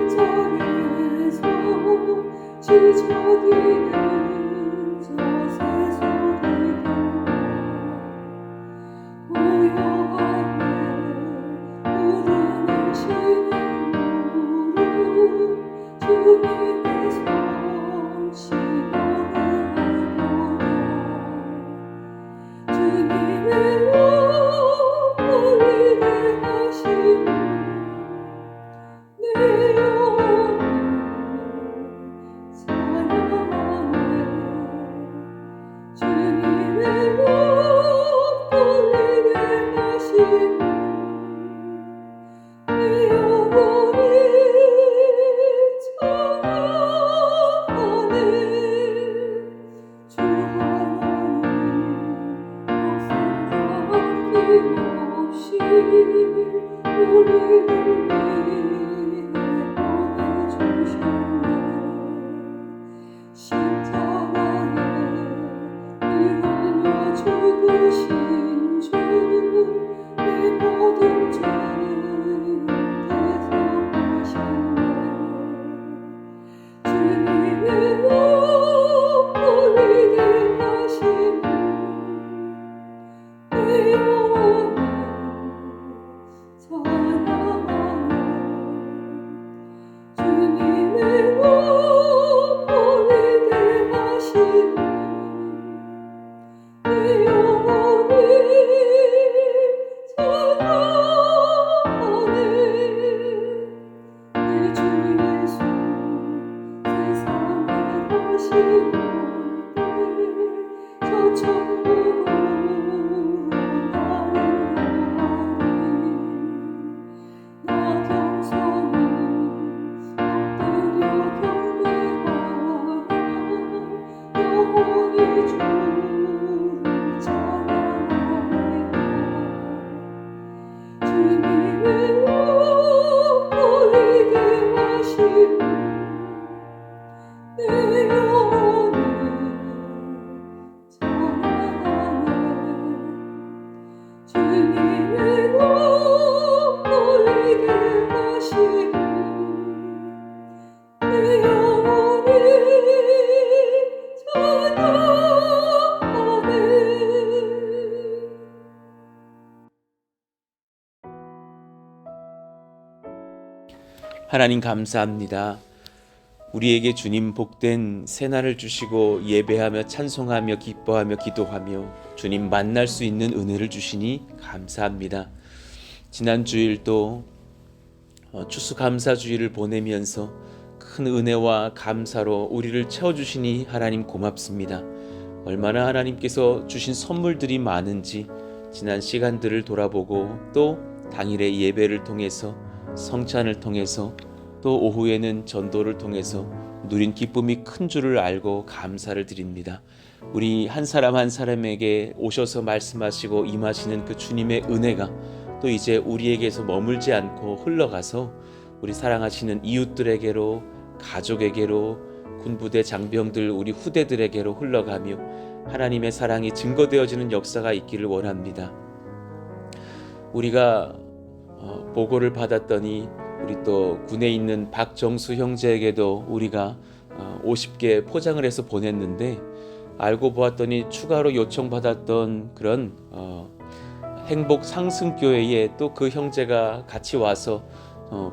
길자리에서 지저귀는 저새 소리들과 고요하게 흐르는 신음으로 주님의 성시경을 알거라. 주님의 울리게 하시니 내 영혼이 사랑하네. 주님의 울리게 하시니 내 영혼이 찬양하네. 주 하나님 역사가 아낌없이 우리를 위해 보내주셨네. 십자가에 피 흘려 죽으신 주 내 모든 죄를 대속하셨네. 주님의 울리게 하시니 내 영혼이 사랑하네. 주님의 울리게 하시니 내 영혼이 사랑하네. 내 주 예수 세상에 다시 올 때 저 천국으로 나를 더하리. 나 겸손히 엎드려 경배하며 영원히 주를 찬양하리라. 주님의 울리게 하시니 내 영혼이 찬양하네. 주님의 울리게 하시니 내 영혼이 찬양하네. 하나님 감사합니다. 우리에게 주님 복된 새날을 주시고 예배하며 찬송하며 기뻐하며 기도하며 주님 만날 수 있는 은혜를 주시니 감사합니다. 지난 주일도 추수감사주일을 보내면서 큰 은혜와 감사로 우리를 채워주시니 하나님 고맙습니다. 얼마나 하나님께서 주신 선물들이 많은지 지난 시간들을 돌아보고 또 당일의 예배를 통해서 성찬을 통해서 또 오후에는 전도를 통해서 누린 기쁨이 큰 줄을 알고 감사를 드립니다. 우리 한 사람 한 사람에게 오셔서 말씀하시고 임하시는 그 주님의 은혜가 또 이제 우리에게서 머물지 않고 흘러가서 우리 사랑하시는 이웃들에게로, 가족에게로, 군부대 장병들 우리 후대들에게로 흘러가며 하나님의 사랑이 증거되어지는 역사가 있기를 원합니다. 우리가 보고를 받았더니 우리 또 군에 있는 박정수 형제에게도 우리가 50개 포장을 해서 보냈는데 알고 보았더니 추가로 요청받았던 그런 행복상승교회에 또 그 형제가 같이 와서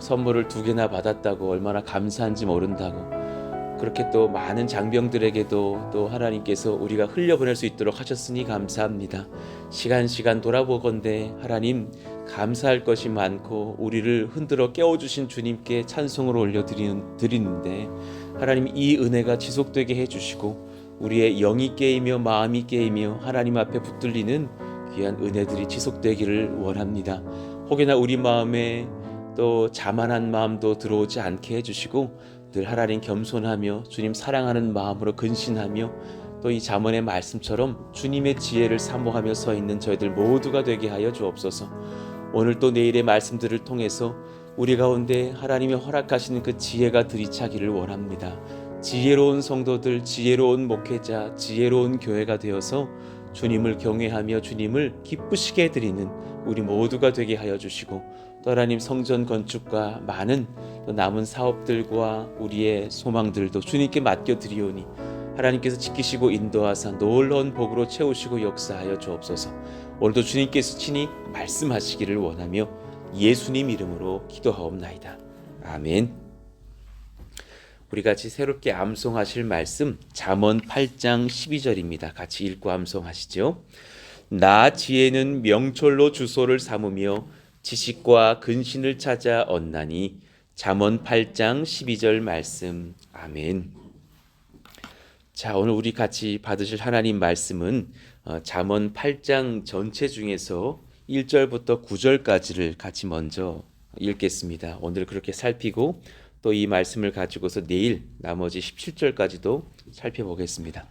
선물을 2개나 받았다고 얼마나 감사한지 모른다고 그렇게 또 많은 장병들에게도 또 하나님께서 우리가 흘려보낼 수 있도록 하셨으니 감사합니다. 시간 돌아보건대 하나님 감사할 것이 많고 우리를 흔들어 깨워주신 주님께 찬송을 올려드리는데 하나님 이 은혜가 지속되게 해주시고 우리의 영이 깨이며 마음이 깨이며 하나님 앞에 붙들리는 귀한 은혜들이 지속되기를 원합니다. 혹여나 우리 마음에 또 자만한 마음도 들어오지 않게 해주시고 늘 하나님 겸손하며 주님 사랑하는 마음으로 근신하며 또 이 잠언의 말씀처럼 주님의 지혜를 사모하며 서 있는 저희들 모두가 되게 하여 주옵소서. 오늘 또 내일의 말씀들을 통해서 우리 가운데 하나님이 허락하시는 그 지혜가 들이차기를 원합니다. 지혜로운 성도들, 지혜로운 목회자, 지혜로운 교회가 되어서 주님을 경외하며 주님을 기쁘시게 해드리는 우리 모두가 되게 하여 주시고 또 하나님 성전 건축과 많은 또 남은 사업들과 우리의 소망들도 주님께 맡겨드리오니 하나님께서 지키시고 인도하사 놀라운 복으로 채우시고 역사하여 주옵소서. 오늘도 주님께서 친히 말씀하시기를 원하며 예수님 이름으로 기도하옵나이다. 아멘. 우리 같이 새롭게 암송하실 말씀 잠언 8장 12절입니다. 같이 읽고 암송하시죠. 나 지혜는 명철로 주소를 삼으며 지식과 근신을 찾아 얻나니. 잠언 8장 12절 말씀. 아멘. 자, 오늘 우리 같이 받으실 하나님 말씀은 잠언 8장 전체 중에서 1절부터 9절까지를 같이 먼저 읽겠습니다. 오늘 그렇게 살피고 또 이 말씀을 가지고서 내일 나머지 17절까지도 살펴보겠습니다.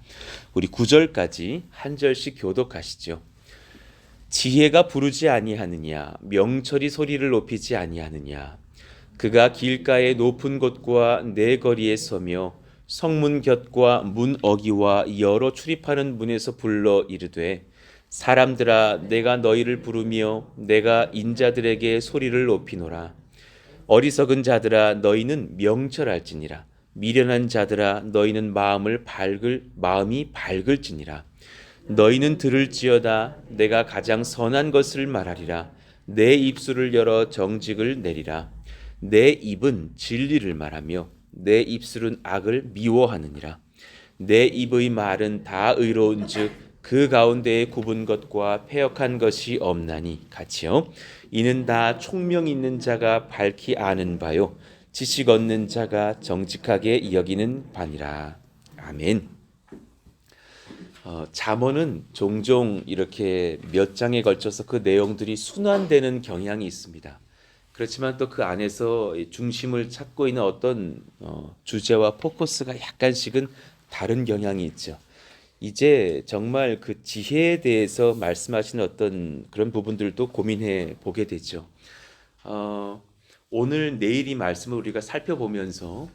우리 9절까지 한 절씩 교독하시죠. 지혜가 부르지 아니하느냐, 명철이 소리를 높이지 아니하느냐. 그가 길가의 높은 곳과 내 거리에 서며 성문 곁과 문 어기와 여러 출입하는 문에서 불러 이르되 사람들아 내가 너희를 부르며 내가 인자들에게 소리를 높이노라. 어리석은 자들아 너희는 명철할지니라. 미련한 자들아 너희는 마음이 밝을지니라. 너희는 들을지어다. 내가 가장 선한 것을 말하리라. 내 입술을 열어 정직을 내리라. 내 입은 진리를 말하며 내 입술은 악을 미워하느니라. 내 입의 말은 다 의로운즉 그 가운데에 굽은 것과 패역한 것이 없나니. 같이요. 이는 다 총명 있는 자가 밝히 아는 바요 지식 얻는 자가 정직하게 여기는 바니라. 아멘. 잠언은 종종 이렇게 몇 장에 걸쳐서 그 내용들이 순환되는 경향이 있습니다. 그렇지만 또 그 안에서 중심을 찾고 있는 어떤 주제와 포커스가 약간씩은 다른 경향이 있죠. 이제 정말 그 지혜에 대해서 말씀하시는 어떤 그런 부분들도 고민해 보게 되죠. 오늘 내일 이 말씀을 우리가 살펴보면서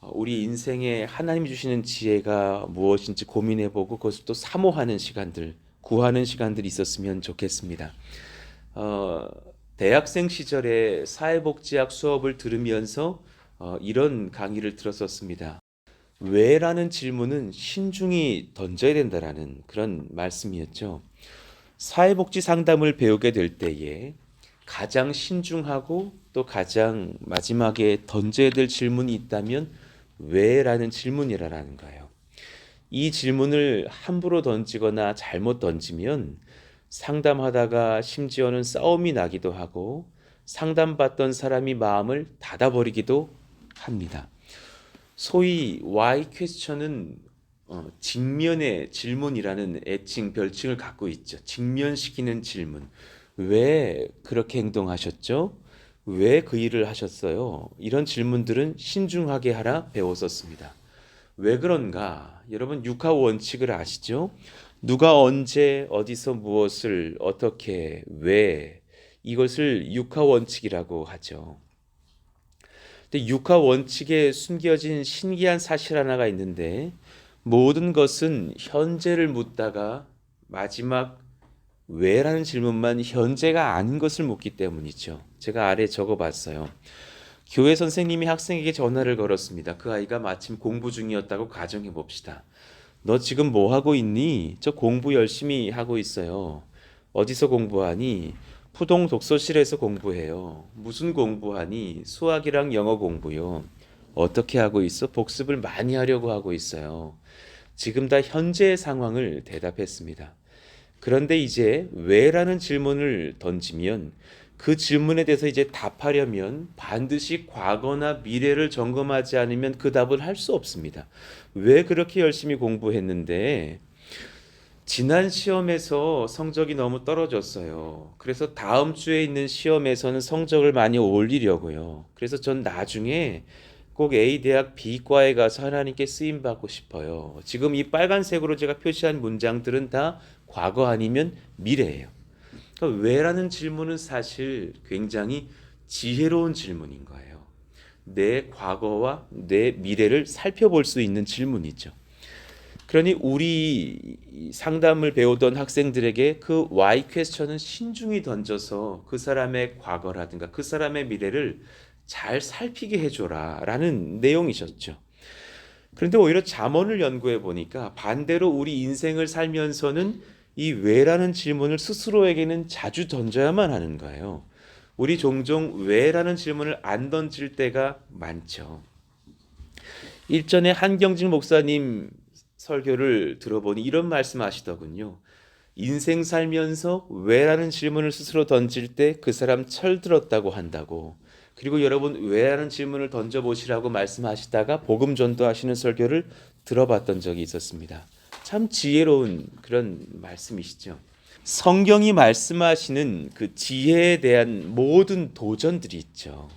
우리 인생에 하나님이 주시는 지혜가 무엇인지 고민해 보고 그것을 또 사모하는 시간들, 구하는 시간들이 있었으면 좋겠습니다. 대학생 시절에 사회복지학 수업을 들으면서 이런 강의를 들었었습니다. 왜라는 질문은 신중히 던져야 된다라는 그런 말씀이었죠. 사회복지 상담을 배우게 될 때에 가장 신중하고 또 가장 마지막에 던져야 될 질문이 있다면 왜라는 질문이라는 거예요. 이 질문을 함부로 던지거나 잘못 던지면 상담하다가 심지어는 싸움이 나기도 하고 상담받던 사람이 마음을 닫아버리기도 합니다. 소위 Why 퀘스천은 직면의 질문이라는 애칭 별칭을 갖고 있죠. 직면시키는 질문. 왜 그렇게 행동하셨죠? 왜 그 일을 하셨어요? 이런 질문들은 신중하게 하라 배웠었습니다. 왜 그런가? 여러분 육하 원칙을 아시죠? 누가 언제 어디서 무엇을 어떻게 왜 이것을 육하 원칙이라고 하죠. 근데 육하 원칙에 숨겨진 신기한 사실 하나가 있는데 모든 것은 현재를 묻다가 마지막 왜라는 질문만 현재가 아닌 것을 묻기 때문이죠. 제가 아래 적어봤어요. 교회 선생님이 학생에게 전화를 걸었습니다. 그 아이가 마침 공부 중이었다고 가정해 봅시다. 너 지금 뭐 하고 있니? 저 공부 열심히 하고 있어요. 어디서 공부하니? 푸동 독서실에서 공부해요. 무슨 공부하니? 수학이랑 영어 공부요. 어떻게 하고 있어? 복습을 많이 하려고 하고 있어요. 지금 다 현재의 상황을 대답했습니다. 그런데 이제 왜라는 질문을 던지면 그 질문에 대해서 이제 답하려면 반드시 과거나 미래를 점검하지 않으면 그 답을 할 수 없습니다. 왜 그렇게 열심히 공부했는데 지난 시험에서 성적이 너무 떨어졌어요. 그래서 다음 주에 있는 시험에서는 성적을 많이 올리려고요. 그래서 전 나중에 꼭 A 대학 B과에 가서 하나님께 쓰임 받고 싶어요. 지금 이 빨간색으로 제가 표시한 문장들은 다 과거 아니면 미래예요. 그러니까 왜라는 질문은 사실 굉장히 지혜로운 질문인 거예요. 내 과거와 내 미래를 살펴볼 수 있는 질문이죠. 그러니 우리 상담을 배우던 학생들에게 그 why 퀘스천은 신중히 던져서 그 사람의 과거라든가 그 사람의 미래를 잘 살피게 해줘라 라는 내용이셨죠. 그런데 오히려 잠언을 연구해 보니까 반대로 우리 인생을 살면서는 이 왜라는 질문을 스스로에게는 자주 던져야만 하는 거예요. 우리 종종 왜라는 질문을 안 던질 때가 많죠. 일전에 한경진 목사님 설교를 들어보니 이런 말씀하시더군요. 인생 살면서 왜라는 질문을 스스로 던질 때 그 사람 철들었다고 한다고. 그리고 여러분 왜라는 질문을 던져보시라고 말씀하시다가 복음 전도하시는 설교를 들어봤던 적이 있었습니다. 참 지혜로운 그런 말씀이시죠. 성경이 말씀하시는 그 지혜에 대한 모든 도전들이 있죠.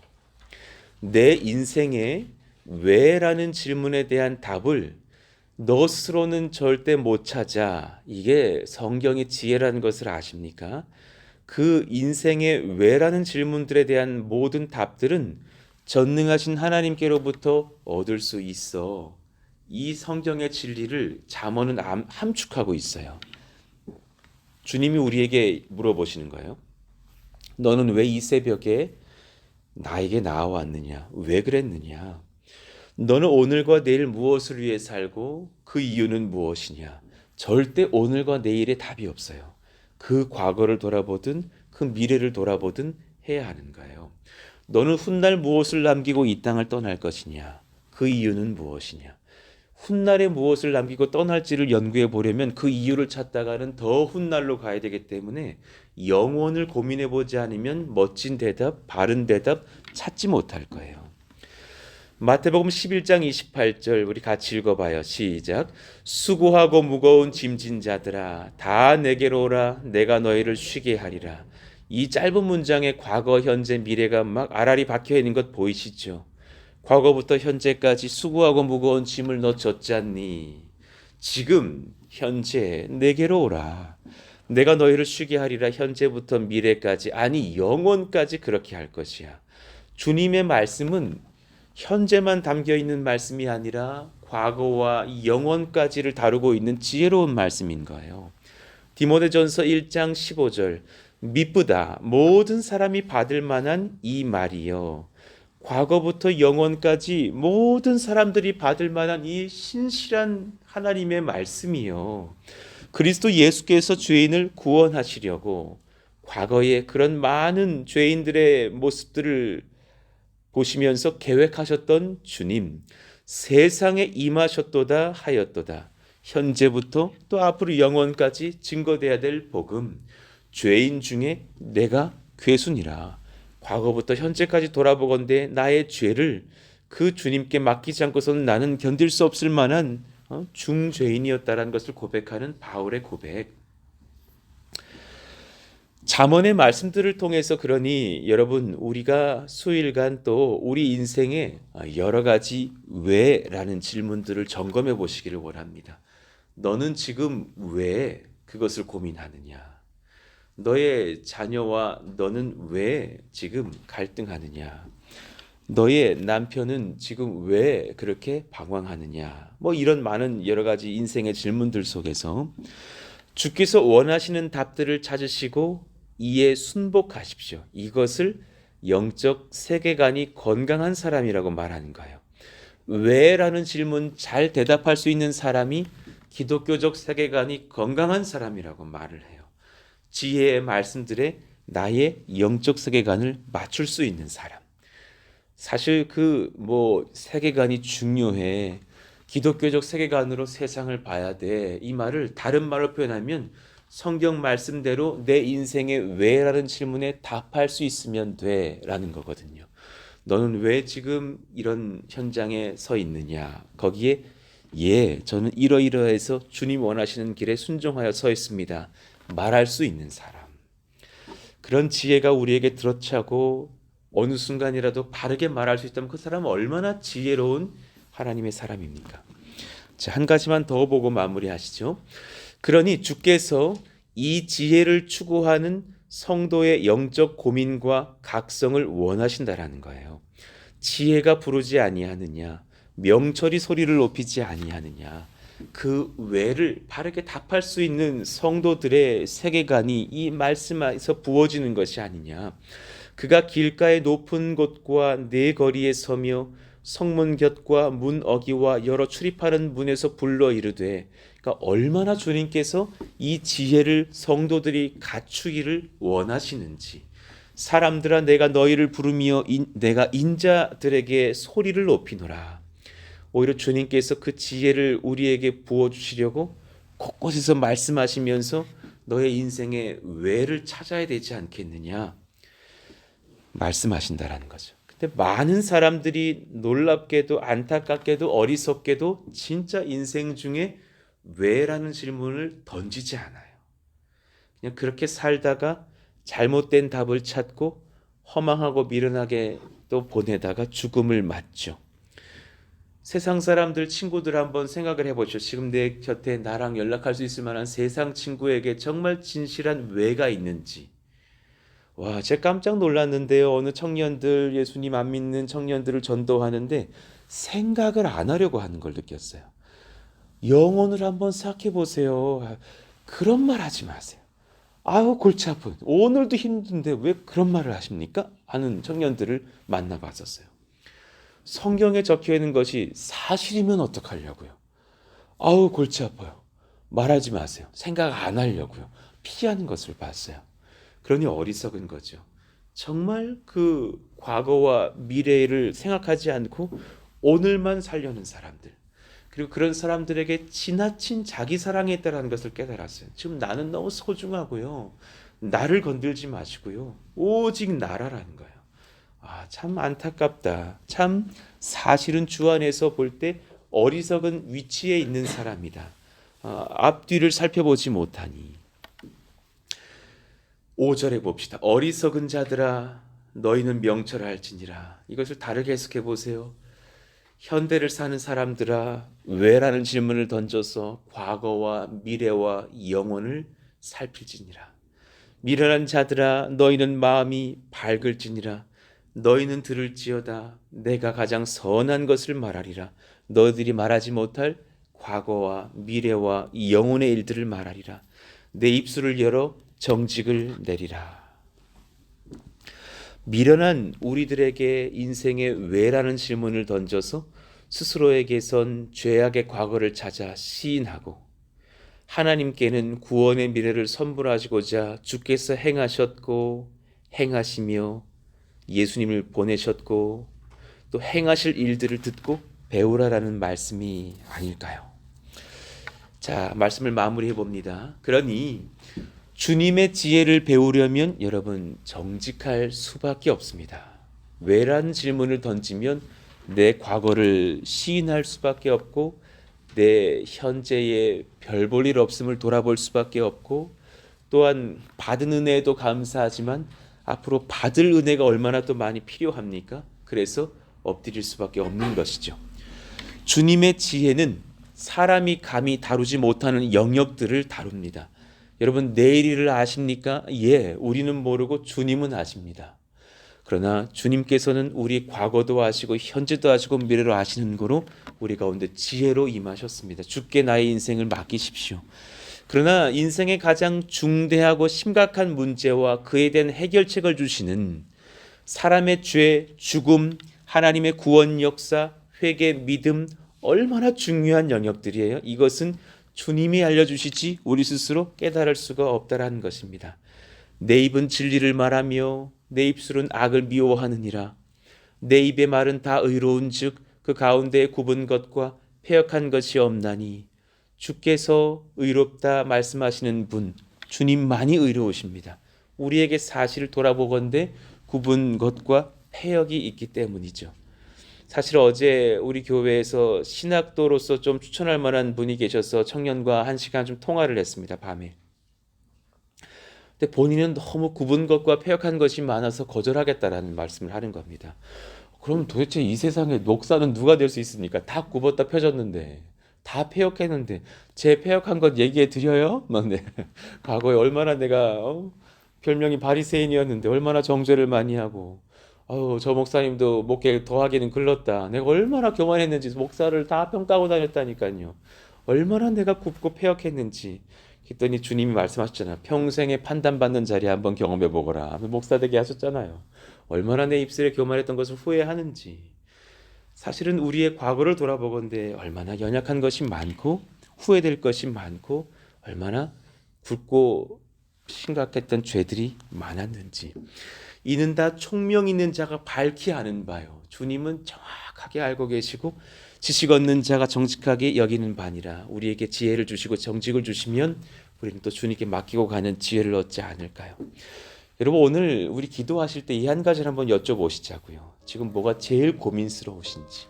내 인생에 왜라는 질문에 대한 답을 너 스스로는 절대 못 찾아. 이게 성경의 지혜라는 것을 아십니까? 그 인생의 왜라는 질문들에 대한 모든 답들은 전능하신 하나님께로부터 얻을 수 있어. 이 성경의 진리를 잠언은 함축하고 있어요. 주님이 우리에게 물어보시는 거예요. 너는 왜 이 새벽에 나에게 나와왔느냐? 왜 그랬느냐? 너는 오늘과 내일 무엇을 위해 살고 그 이유는 무엇이냐? 절대 오늘과 내일의 답이 없어요. 그 과거를 돌아보든 그 미래를 돌아보든 해야 하는 거예요. 너는 훗날 무엇을 남기고 이 땅을 떠날 것이냐? 그 이유는 무엇이냐? 훗날에 무엇을 남기고 떠날지를 연구해 보려면 그 이유를 찾다가는 더 훗날로 가야 되기 때문에 영원을 고민해 보지 않으면 멋진 대답, 바른 대답 찾지 못할 거예요. 마태복음 11장 28절 우리 같이 읽어봐요. 시작. 수고하고 무거운 짐진 자들아 다 내게로 오라 내가 너희를 쉬게 하리라. 이 짧은 문장에 과거, 현재, 미래가 막 알알이 박혀 있는 것 보이시죠? 과거부터 현재까지 수고하고 무거운 짐을 너 졌지 않니? 지금 현재 내게로 오라. 내가 너희를 쉬게 하리라. 현재부터 미래까지 아니 영원까지 그렇게 할 것이야. 주님의 말씀은 현재만 담겨 있는 말씀이 아니라 과거와 영원까지를 다루고 있는 지혜로운 말씀인 거예요. 디모데전서 1장 15절 미쁘다 모든 사람이 받을 만한 이 말이요. 과거부터 영원까지 모든 사람들이 받을 만한 이 신실한 하나님의 말씀이요. 그리스도 예수께서 죄인을 구원하시려고 과거에 그런 많은 죄인들의 모습들을 보시면서 계획하셨던 주님, 세상에 임하셨도다 하였도다. 현재부터 또 앞으로 영원까지 증거돼야 될 복음, 죄인 중에 내가 괴순이라. 과거부터 현재까지 돌아보건대 나의 죄를 그 주님께 맡기지 않고서는 나는 견딜 수 없을 만한 중죄인이었다라는 것을 고백하는 바울의 고백. 잠언의 말씀들을 통해서 그러니 여러분 우리가 수일간 또 우리 인생에 여러 가지 왜라는 질문들을 점검해 보시기를 원합니다. 너는 지금 왜 그것을 고민하느냐? 너의 자녀와 너는 왜 지금 갈등하느냐? 너의 남편은 지금 왜 그렇게 방황하느냐? 뭐 이런 많은 여러 가지 인생의 질문들 속에서 주께서 원하시는 답들을 찾으시고 이에 순복하십시오. 이것을 영적 세계관이 건강한 사람이라고 말하는 거예요. 왜라는 질문 잘 대답할 수 있는 사람이 기독교적 세계관이 건강한 사람이라고 말을 해요. 지혜의 말씀들에 나의 영적 세계관을 맞출 수 있는 사람. 사실 세계관이 중요해. 기독교적 세계관으로 세상을 봐야 돼. 이 말을 다른 말로 표현하면 성경 말씀대로 내 인생의 왜라는 질문에 답할 수 있으면 돼라는 거거든요. 너는 왜 지금 이런 현장에 서 있느냐? 거기에 저는 이러이러해서 주님 원하시는 길에 순종하여 서 있습니다. 말할 수 있는 사람. 그런 지혜가 우리에게 들어차고 어느 순간이라도 바르게 말할 수 있다면 그 사람은 얼마나 지혜로운 하나님의 사람입니까? 자, 한 가지만 더 보고 마무리하시죠. 그러니 주께서 이 지혜를 추구하는 성도의 영적 고민과 각성을 원하신다라는 거예요. 지혜가 부르지 아니하느냐? 명철이 소리를 높이지 아니하느냐? 그 왜를 바르게 답할 수 있는 성도들의 세계관이 이 말씀에서 부어지는 것이 아니냐. 그가 길가의 높은 곳과 네 거리에 서며 성문 곁과 문 어기와 여러 출입하는 문에서 불러 이르되, 그러니까 얼마나 주님께서 이 지혜를 성도들이 갖추기를 원하시는지. 사람들아 내가 너희를 부르며 내가 인자들에게 소리를 높이노라. 오히려 주님께서 그 지혜를 우리에게 부어주시려고 곳곳에서 말씀하시면서 너의 인생의 왜를 찾아야 되지 않겠느냐 말씀하신다라는 거죠. 근데 많은 사람들이 놀랍게도 안타깝게도 어리석게도 진짜 인생 중에 왜라는 질문을 던지지 않아요. 그냥 그렇게 살다가 잘못된 답을 찾고 허망하고 미련하게 또 보내다가 죽음을 맞죠. 세상 사람들 친구들 한번 생각을 해보죠. 지금 내 곁에 나랑 연락할 수 있을 만한 세상 친구에게 정말 진실한 왜가 있는지. 와, 제가 깜짝 놀랐는데요. 어느 청년들, 예수님 안 믿는 청년들을 전도하는데 생각을 안 하려고 하는 걸 느꼈어요. 영혼을 한번 생각해 보세요. 그런 말 하지 마세요. 아우 골치 아픈, 오늘도 힘든데 왜 그런 말을 하십니까? 하는 청년들을 만나봤었어요. 성경에 적혀 있는 것이 사실이면 어떡하려고요? 아우 골치 아파요. 말하지 마세요. 생각 안 하려고요. 피하는 것을 봤어요. 그러니 어리석은 거죠. 정말 그 과거와 미래를 생각하지 않고 오늘만 살려는 사람들. 그리고 그런 사람들에게 지나친 자기 사랑이 있다는 것을 깨달았어요. 지금 나는 너무 소중하고요. 나를 건들지 마시고요. 오직 나라라는 거예요. 아, 참 안타깝다. 참 사실은 주 안에서 볼 때 어리석은 위치에 있는 사람이다. 앞뒤를 살펴보지 못하니. 5절에 봅시다. 어리석은 자들아 너희는 명철할지니라. 이것을 다르게 해석해 보세요. 현대를 사는 사람들아 왜라는 질문을 던져서 과거와 미래와 영혼을 살필지니라. 미련한 자들아 너희는 마음이 밝을지니라. 너희는 들을지어다. 내가 가장 선한 것을 말하리라. 너희들이 말하지 못할 과거와 미래와 영혼의 일들을 말하리라. 내 입술을 열어 정직을 내리라. 미련한 우리들에게 인생의 왜라는 질문을 던져서 스스로에게선 죄악의 과거를 찾아 시인하고 하나님께는 구원의 미래를 선물하시고자 주께서 행하셨고 행하시며 예수님을 보내셨고 또 행하실 일들을 듣고 배우라라는 말씀이 아닐까요? 자, 말씀을 마무리해 봅니다. 그러니 주님의 지혜를 배우려면 여러분 정직할 수밖에 없습니다. 왜라는 질문을 던지면 내 과거를 시인할 수밖에 없고 내 현재의 별 볼 일 없음을 돌아볼 수밖에 없고 또한 받은 은혜에도 감사하지만 앞으로 받을 은혜가 얼마나 또 많이 필요합니까? 그래서 엎드릴 수밖에 없는 것이죠. 주님의 지혜는 사람이 감히 다루지 못하는 영역들을 다룹니다. 여러분 내일 일을 아십니까? 예, 우리는 모르고 주님은 아십니다. 그러나 주님께서는 우리 과거도 아시고 현재도 아시고 미래로 아시는 거로 우리 가운데 지혜로 임하셨습니다. 주께 나의 인생을 맡기십시오. 그러나 인생의 가장 중대하고 심각한 문제와 그에 대한 해결책을 주시는 사람의 죄, 죽음, 하나님의 구원 역사, 회개, 믿음 얼마나 중요한 영역들이에요. 이것은 주님이 알려주시지 우리 스스로 깨달을 수가 없다라는 것입니다. 내 입은 진리를 말하며 내 입술은 악을 미워하느니라. 내 입의 말은 다 의로운즉 그 가운데에 굽은 것과 패역한 것이 없나니. 주께서 의롭다 말씀하시는 분 주님만이 의로우십니다. 우리에게 사실을 돌아보건대 굽은 것과 패역이 있기 때문이죠. 사실 어제 우리 교회에서 신학도로서 좀 추천할 만한 분이 계셔서 청년과 1시간 좀 통화를 했습니다. 밤에. 근데 본인은 너무 굽은 것과 패역한 것이 많아서 거절하겠다라는 말씀을 하는 겁니다. 그럼 도대체 이 세상에 목사는 누가 될 수 있습니까? 다 굽었다 펴졌는데 다 패역했는데 제 패역한 것 얘기해 드려요? 막 네. 과거에 얼마나 내가 별명이 바리새인이었는데 얼마나 정죄를 많이 하고 저 목사님도 목회 더하기는 글렀다. 내가 얼마나 교만했는지 목사를 다 평가하고 다녔다니까요. 얼마나 내가 굽고 패역했는지. 그랬더니 주님이 말씀하셨잖아요. 평생에 판단받는 자리 한번 경험해 보거라. 목사 되게 하셨잖아요. 얼마나 내 입술에 교만했던 것을 후회하는지. 사실은 우리의 과거를 돌아보건대 얼마나 연약한 것이 많고 후회될 것이 많고 얼마나 굵고 심각했던 죄들이 많았는지. 이는 다 총명 있는 자가 밝히 아는 바요. 주님은 정확하게 알고 계시고 지식 얻는 자가 정직하게 여기는 바니라. 우리에게 지혜를 주시고 정직을 주시면 우리는 또 주님께 맡기고 가는 지혜를 얻지 않을까요? 여러분, 오늘 우리 기도하실 때 이 한 가지를 한번 여쭤보시자고요. 지금 뭐가 제일 고민스러우신지,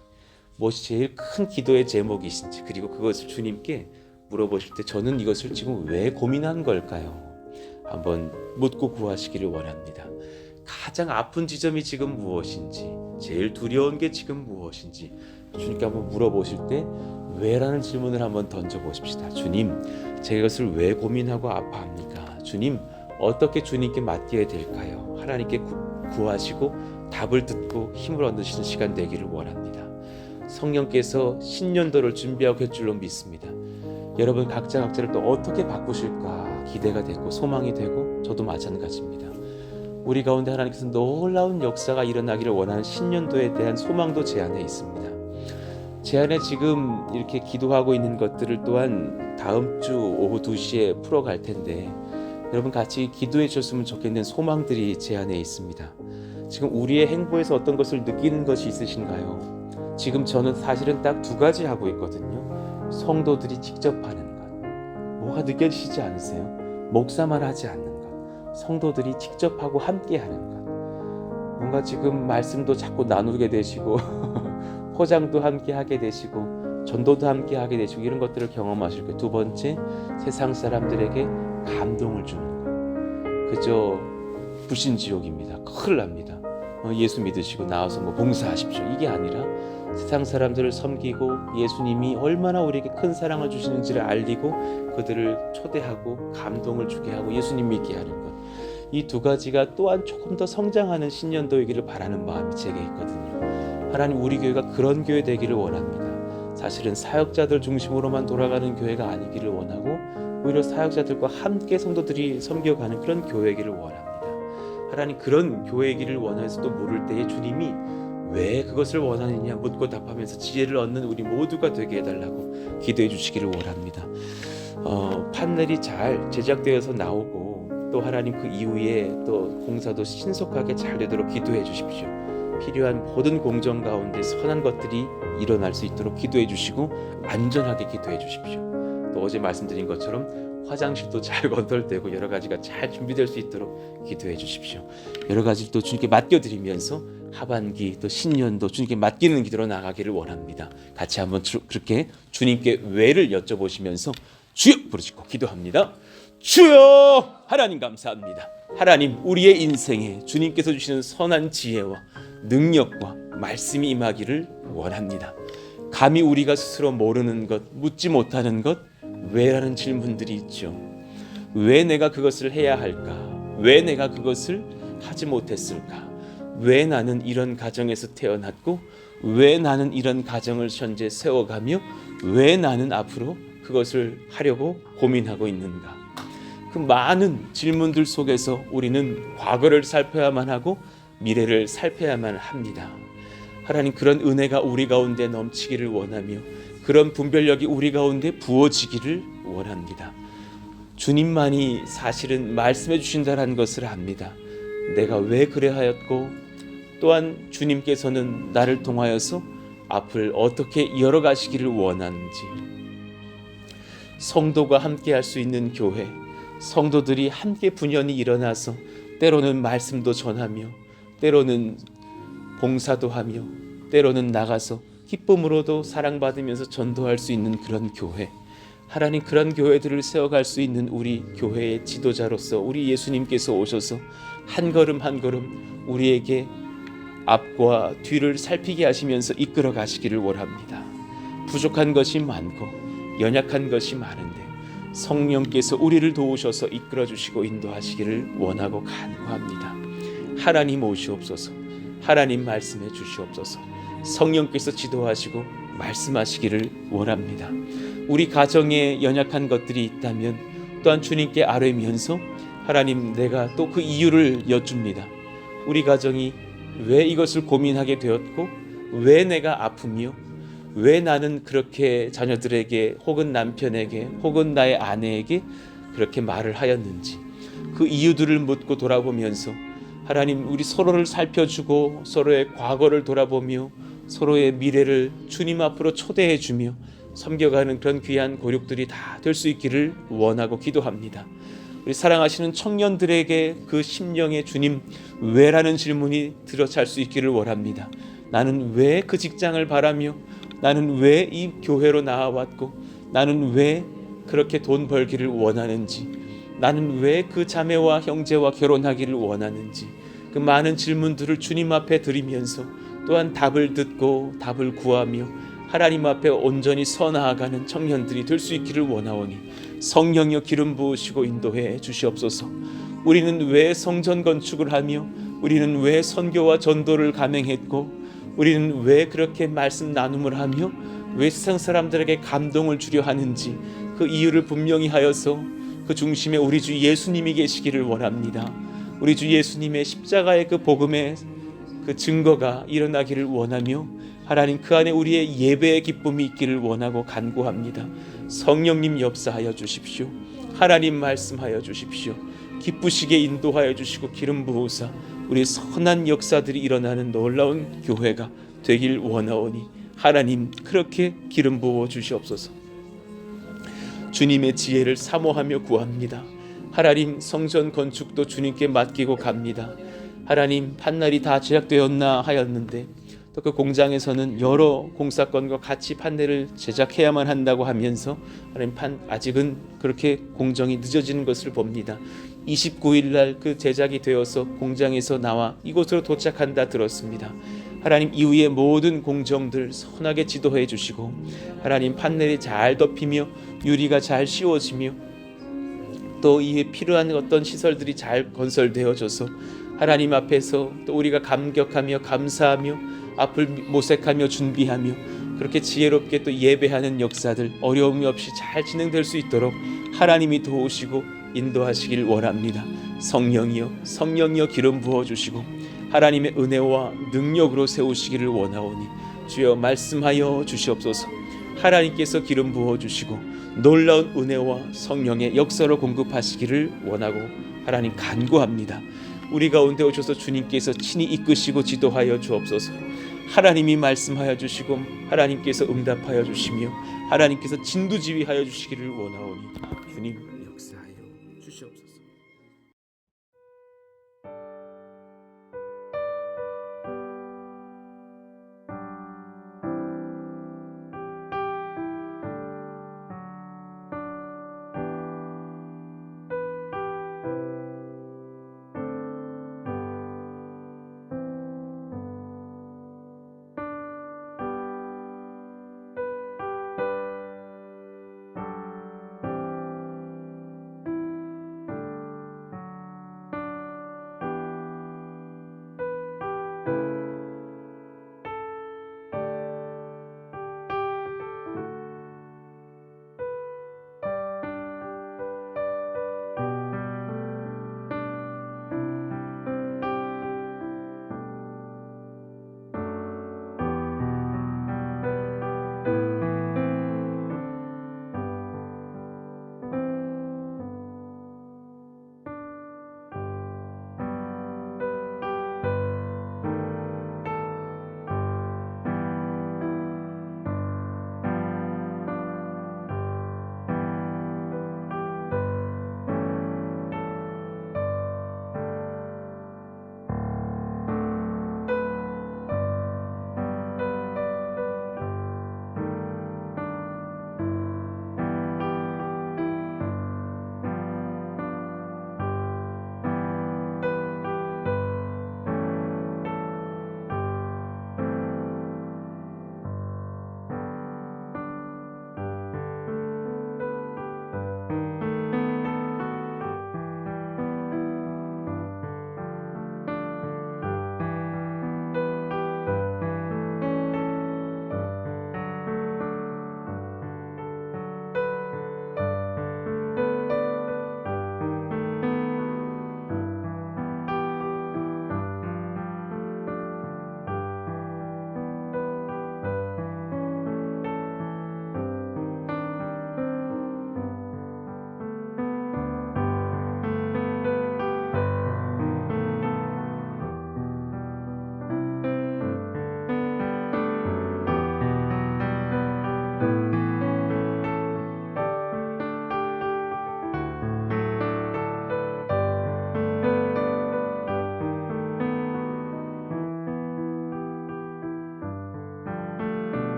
무엇이 제일 큰 기도의 제목이신지, 그리고 그것을 주님께 물어보실 때 저는 이것을 지금 왜 고민한 걸까요? 한번 묻고 구하시기를 원합니다. 가장 아픈 지점이 지금 무엇인지, 제일 두려운 게 지금 무엇인지 주님께 한번 물어보실 때 왜라는 질문을 한번 던져보십시다. 주님, 제가 이것을 왜 고민하고 아파합니까? 주님, 어떻게 주님께 맡겨야 될까요? 하나님께 구하시고 답을 듣고 힘을 얻으시는 시간 되기를 원합니다. 성령께서 신년도를 준비하고 계실 줄로 믿습니다. 여러분 각자를 또 어떻게 바꾸실까 기대가 되고 소망이 되고 저도 마찬가지입니다. 우리 가운데 하나님께서 놀라운 역사가 일어나기를 원하는 신년도에 대한 소망도 제 안에 있습니다. 제 안에 지금 이렇게 기도하고 있는 것들을 또한 다음 주 오후 2시에 풀어갈 텐데 여러분 같이 기도해 주셨으면 좋겠는 소망들이 제 안에 있습니다. 지금 우리의 행보에서 어떤 것을 느끼는 것이 있으신가요? 지금 저는 사실은 딱 2가지 하고 있거든요. 성도들이 직접 하는 것. 뭐가 느껴지시지 않으세요? 목사만 하지 않는 것. 성도들이 직접 하고 함께 하는 것. 뭔가 지금 말씀도 자꾸 나누게 되시고 포장도 함께 하게 되시고 전도도 함께 하게 되시고 이런 것들을 경험하실 거예요. 2번째, 세상 사람들에게 감동을 주는 것. 그저 불신지옥입니다. 큰일 납니다. 예수 믿으시고 나와서 봉사하십시오. 이게 아니라 세상 사람들을 섬기고 예수님이 얼마나 우리에게 큰 사랑을 주시는지를 알리고 그들을 초대하고 감동을 주게 하고 예수님 믿게 하는 것. 이 2가지가 또한 조금 더 성장하는 신년도이기를 바라는 마음이 제게 있거든요. 하나님, 우리 교회가 그런 교회 되기를 원합니다. 사실은 사역자들 중심으로만 돌아가는 교회가 아니기를 원하고 오히려 사역자들과 함께 성도들이 섬겨가는 그런 교회이기를 원합니다. 하나님, 그런 교회이기를 원해서 또 물을 때에 주님이 왜 그것을 원하느냐 묻고 답하면서 지혜를 얻는 우리 모두가 되게 해달라고 기도해 주시기를 원합니다. 판넬이 잘 제작되어서 나오고 또 하나님 그 이후에 또 공사도 신속하게 잘 되도록 기도해 주십시오. 필요한 모든 공정 가운데 선한 것들이 일어날 수 있도록 기도해 주시고 안전하게 기도해 주십시오. 또 어제 말씀드린 것처럼 화장실도 잘 건설되고 여러 가지가 잘 준비될 수 있도록 기도해 주십시오. 여러 가지 또 주님께 맡겨드리면서 하반기 또 신년도 주님께 맡기는 기도로 나가기를 원합니다. 같이 한번 그렇게 주님께 왜를 여쭤보시면서 주여 부르시고 기도합니다. 주여! 하나님 감사합니다. 하나님, 우리의 인생에 주님께서 주시는 선한 지혜와 능력과 말씀이 임하기를 원합니다. 감히 우리가 스스로 모르는 것, 묻지 못하는 것, 왜라는 질문들이 있죠. 왜 내가 그것을 해야 할까? 왜 내가 그것을 하지 못했을까? 왜 나는 이런 가정에서 태어났고 왜 나는 이런 가정을 현재 세워가며 왜 나는 앞으로 그것을 하려고 고민하고 있는가? 그 많은 질문들 속에서 우리는 과거를 살펴야만 하고 미래를 살펴야만 합니다. 하나님, 그런 은혜가 우리 가운데 넘치기를 원하며 그런 분별력이 우리 가운데 부어지기를 원합니다. 주님만이 사실은 말씀해 주신다는 것을 압니다. 내가 왜 그래 하였고 또한 주님께서는 나를 통하여서 앞을 어떻게 열어가시기를 원하는지, 성도가 함께 할 수 있는 교회, 성도들이 함께 분연히 일어나서 때로는 말씀도 전하며 때로는 봉사도 하며 때로는 나가서 기쁨으로도 사랑받으면서 전도할 수 있는 그런 교회, 하나님, 그런 교회들을 세워갈 수 있는 우리 교회의 지도자로서 우리 예수님께서 오셔서 한 걸음 한 걸음 우리에게 앞과 뒤를 살피게 하시면서 이끌어 가시기를 원합니다. 부족한 것이 많고 연약한 것이 많은데 성령께서 우리를 도우셔서 이끌어 주시고 인도하시기를 원하고 간구합니다. 하나님 오시옵소서. 하나님 말씀해 주시옵소서. 성령께서 지도하시고 말씀하시기를 원합니다. 우리 가정에 연약한 것들이 있다면 또한 주님께 아뢰면서 하나님, 내가 또 그 이유를 여쭙니다. 우리 가정이 왜 이것을 고민하게 되었고, 왜 내가 아프며, 왜 나는 그렇게 자녀들에게 혹은 남편에게 혹은 나의 아내에게 그렇게 말을 하였는지, 그 이유들을 묻고 돌아보면서 하나님, 우리 서로를 살펴주고 서로의 과거를 돌아보며 서로의 미래를 주님 앞으로 초대해 주며 섬겨가는 그런 귀한 고륙들이 다 될 수 있기를 원하고 기도합니다. 우리 사랑하시는 청년들에게 그 심령에 주님 왜라는 질문이 들어찰 수 있기를 원합니다. 나는 왜 그 직장을 바라며, 나는 왜 이 교회로 나와왔고, 나는 왜 그렇게 돈 벌기를 원하는지, 나는 왜 그 자매와 형제와 결혼하기를 원하는지, 그 많은 질문들을 주님 앞에 드리면서 또한 답을 듣고 답을 구하며 하나님 앞에 온전히 서 나아가는 청년들이 될 수 있기를 원하오니 성령여 기름 부으시고 인도해 주시옵소서. 우리는 왜 성전 건축을 하며, 우리는 왜 선교와 전도를 감행했고, 우리는 왜 그렇게 말씀 나눔을 하며 왜 세상 사람들에게 감동을 주려 하는지 그 이유를 분명히 하여서 그 중심에 우리 주 예수님이 계시기를 원합니다. 우리 주 예수님의 십자가의 그 복음의 그 증거가 일어나기를 원하며 하나님, 그 안에 우리의 예배의 기쁨이 있기를 원하고 간구합니다. 성령님 역사하여 주십시오. 하나님 말씀하여 주십시오. 기쁘시게 인도하여 주시고 기름 부으사 우리 선한 역사들이 일어나는 놀라운 교회가 되길 원하오니 하나님, 그렇게 기름 부어 주시옵소서. 주님의 지혜를 사모하며 구합니다. 하나님, 성전 건축도 주님께 맡기고 갑니다. 하나님, 판넬이 다 제작되었나 하였는데 또 그 공장에서는 여러 공사건과 같이 판넬을 제작해야만 한다고 하면서 하나님, 아직은 그렇게 공정이 늦어지는 것을 봅니다. 29일 날 그 제작이 되어서 공장에서 나와 이곳으로 도착한다 들었습니다. 하나님, 이후의 모든 공정들 선하게 지도해 주시고 하나님, 판넬이 잘 덮이며 유리가 잘 씌워지며 또 이에 필요한 어떤 시설들이 잘 건설되어져서 하나님 앞에서 또 우리가 감격하며 감사하며 앞을 모색하며 준비하며 그렇게 지혜롭게 또 예배하는 역사들 어려움이 없이 잘 진행될 수 있도록 하나님이 도우시고 인도하시길 원합니다. 성령이여 기름 부어주시고 하나님의 은혜와 능력으로 세우시기를 원하오니 주여 말씀하여 주시옵소서. 하나님께서 기름 부어주시고 놀라운 은혜와 성령의 역사로 공급하시기를 원하고 하나님 간구합니다. 우리 가운데 오셔서 주님께서 친히 이끄시고 지도하여 주옵소서. 하나님이 말씀하여 주시고 하나님께서 응답하여 주시며 하나님께서 진두지휘하여 주시기를 원하오니 주님